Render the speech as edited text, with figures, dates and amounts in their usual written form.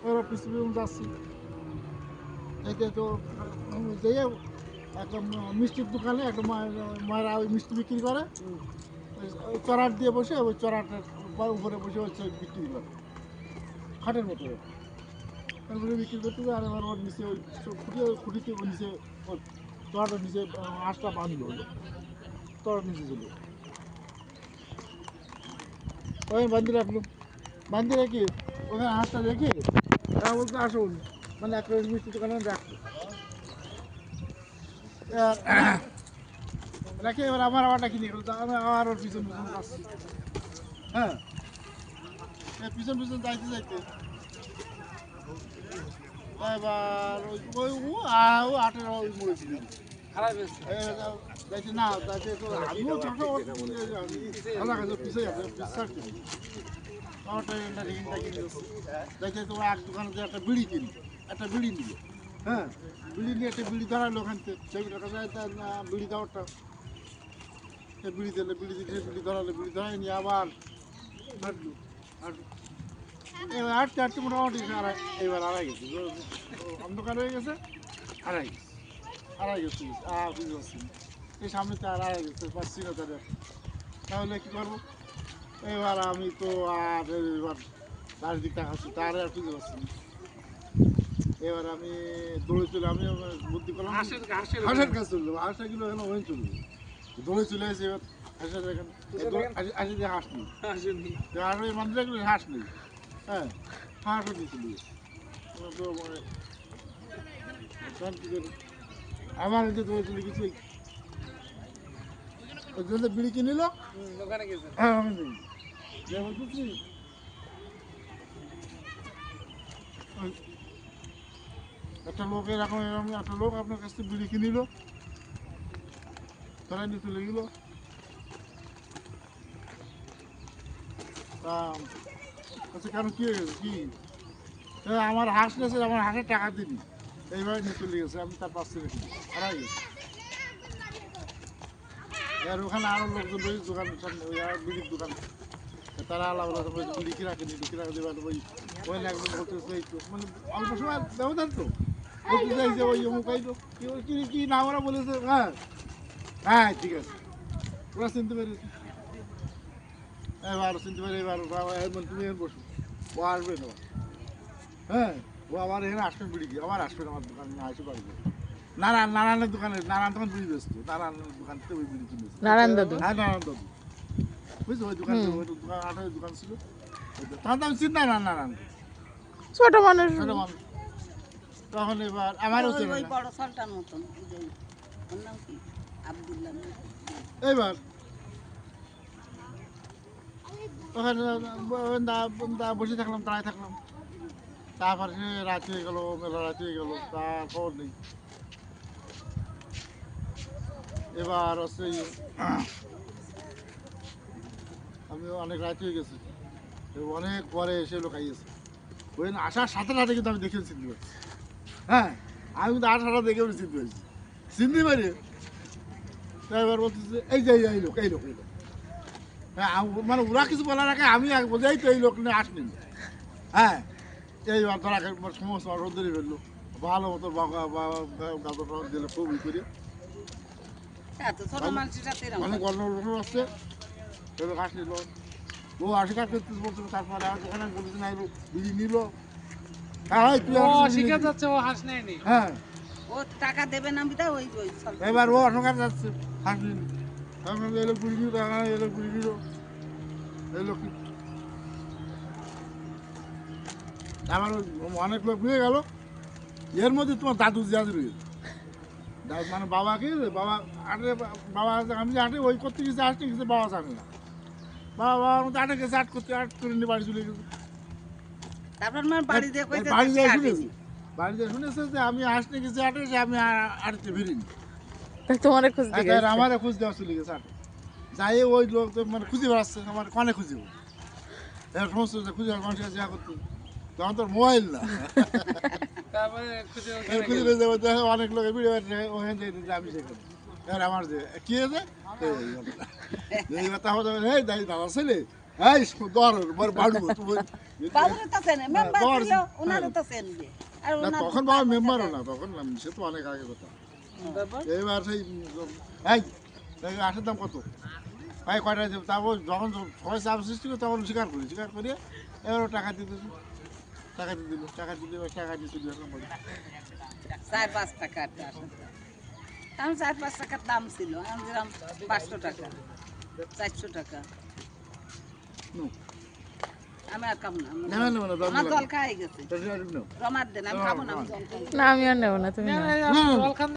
ওরা পিছু পিছু যাচ্ছি এতে তো যেয়ে একটা মিষ্টির দোকানে একটা মায়েরা ওই মিষ্টি বিক্রি করে ওই চড়াট দিয়ে বসে ওই চড়াটের উপরে বসে হচ্ছে বিক্রি করে খাটের মতো তারপরে বিক্রি করতে আর এবার ওর নিচে ওই খুঁটিতে ওর নিচে ওর চড়াটার নিচে আঁশটা বাঁধলো হলো চড়ার নিচে ছিল ওই বান্ধি রাখলো বান্ধি রেখে ওখানে হাঁসটা রেখে তারা বলতে আসুন মানে একটা মিষ্টি দোকানে রাখলো রেখে এবার আবার কিনে গেল আমি আবার ওর পিছন পিছন আসছি হ্যাঁ পিছন পিছন যাইতে যাইতে এবার ওই ও আটের ওই মরেছিল যাইতে না যাইতে তো আমিও ছোটো পিছিয়ে যাচ্ছে বিশ্বাস করি আমার ট্রেনটা রিংটা কিনে যাচ্ছে যাইতে তো এক দোকানে যে একটা বিড়ি কিনি একটা বিড়ি নিল হ্যাঁ বিড়ি নিয়ে একটা বিড়ি ধরালো ওখান থেকে সেই টাকা যায় বিড়ি দেওয়ারটা বিড়ি দিলে বিড়ি ধরালে বিড়ি ধরাই নিয়ে আবার হাঁটলো হাঁটলো এবার হাঁটতে হাঁটতে মোটামুটি এবার আড়াই গেছে অন্ধকার হয়ে গেছে আড়াই গেছে আর বুঝতে পারছি না এই সামনে তো আর আড়াই গেছে পারছি না তাহলে কী করবো এবার আমি তো আর এবার চারিদিক তাকাচ্ছি তার আর বুঝতে পারছি না এবার আমি দৌড়ে চলে আমি বুদ্ধি করলাম হাঁসের কাছে চললাম হাঁসটাগুলো এখানে ওখানে চলবে দৌড়ে চলে এসে এবার হাঁসের এখানে আসে দিয়ে হাঁস নেই হাঁস ওই মানুষগুলো হাঁস নেই হ্যাঁ হাঁসও দিয়ে চলে গেছে তো কী করি আমার যে দৌড়ে চলে গেছি ওই জন্য বিড়ি কিনে নিল হ্যাঁ আমি নেই যে বলতেছি একটা লোক এরকম একটা লোক আপনার কাছ থেকে বিড়ি কিনিল তারা নিয়ে চলে গেল তা আচ্ছা কেন কী হয়ে গেছে কি আমার হাঁস গেছে আমার হাঁসের টাকা দিবি এইভাবে নিয়ে চলে গেছে আমি তার পাশে রেখে হারাই গেছে আর ওখানে আরও লোকজন ওই দোকান সামনে ওই আর বিড়ির দোকান তারা আলাদা বিড়ি রাখেনি বিক্রি রাখে দেবে ওই লাগবে বলতে মানে অল্প সময় ব্যবধান তো বলতে চাইছে ওই অমুক আইলো কি না ওরা বলেছে হ্যাঁ হ্যাঁ ঠিক আছে ওরা চিনতে পেরেছি এবার চিনতে পারি এবার তুমি এখন বসো ও আসবে না হ্যাঁ ও আবার এখানে আসবেন বিড়ি দিয়ে আবার আসবেন আমার দোকানে না আসে বাড়ি নারায়ণের দোকানে নারায়ণ তখন বিড়ি বেচতো নারায়ণের দোকান থেকে ওই বিড়ি কিনেছে নারায়ণ দাদু হ্যাঁ নারায়ণ দাদু বুঝছো ওই দোকান আঠারো দোকান ছিল তখন তো আমি চিন্তা না নারায়ণ ছোট মানুষ তখন এবার আমারও এইবার ওখানে বসে থাকলাম দাঁড়ায় থাকলাম তারপরে রাত হয়ে গেল মেলা রাত হয়ে গেল তার খবর নেই এবার হচ্ছে আমি অনেক রাত হয়ে গেছি অনেক পরে এসে লোক আইয়েছে ওই আসার সাথে সাথে কিন্তু আমি দেখে চিনতে পারছি হ্যাঁ আমি কিন্তু আসাটা দেখে চিনতে পারছি চিনতে পারি তাই এবার বলতেছে এই যে এই লোক হ্যাঁ মানে ওরা কিছু বলার আগে আমি বলছি এই তো এই লোক নিয়ে আসলেন হ্যাঁ এইবার ধরা সমস্ত রোদ্রে ফেললো ভালো মতো গাঁদা দিলে খুব ই করে অনেক অন্য আসছে এবার ঘাস নিল ও অস্বীকার করতে বলছিল তারপরে আর ওখানে বলছে না বিড়ি নিল হ্যাঁ ও টাকা দেবে না বিদা ওই এবার ও অস্বীকার যাচ্ছে হাঁস নিল এলো বিড়ি নিল এলো বিড়ি নিল এলো কি আমার অনেক লোক বুঝে গেল এর মধ্যে তোমার দাদু জাদু রয়েছে মানে বাবাকে বাবা আটে বাবা আমি যে আটে ওই করতে গেছে আসতে গেছে বাবা জানে না বাবার মধ্যে আটে গেছে আট করে নিয়ে বাড়ি চলে গেছে তারপর বাড়ি দিয়ে শুনেছে যে আমি আসতে গেছি আটে যে আমি আটতে ফিরিনি তোমার খোঁজ আমার খোঁজ দেওয়া চলে গেছে আটে যাই ওই লোক মানে খুঁজে বেড়াচ্ছে আমার কনে খুঁজে এবার সমস্ত খুঁজে মানুষের যা করতে তখন তোর মোবাইল না খুঁজে অনেক লোক ওখানে আমি সেখানে এবার আমার যে কি হয়েছে এই কথা এই দাদা ছেলে এই দর বাড়ু তুমি বাবুরে তো চেনে মেম্বার দর ছিল ওনারে তো চেনবে আর না ওনার তখন বাবা মেম্বারও না তখন সে তো অনেক আগে কথা এইবার সেই এই আটের দাম কত ভাই কয়টা দেব তারপর যখন সবাই চাপ সৃষ্টি করে তখন স্বীকার করি এবার ও টাকা দিতে টাকা দিয়ে দিল টাকা দিলে টাকা দিয়ে চলে আসলাম বাড়ি। 4-5 টাকা আমি 4-5 টাকার দাম ছিল আমি দিলাম 500 টাকা 400 টাকা নো, আমি আর খাবো না না না না দাম আমার জল খাই গেছে না রমার দেন আমি খাবো না আমি জল খাই না আমি আর নেবো না তুমি নাও। না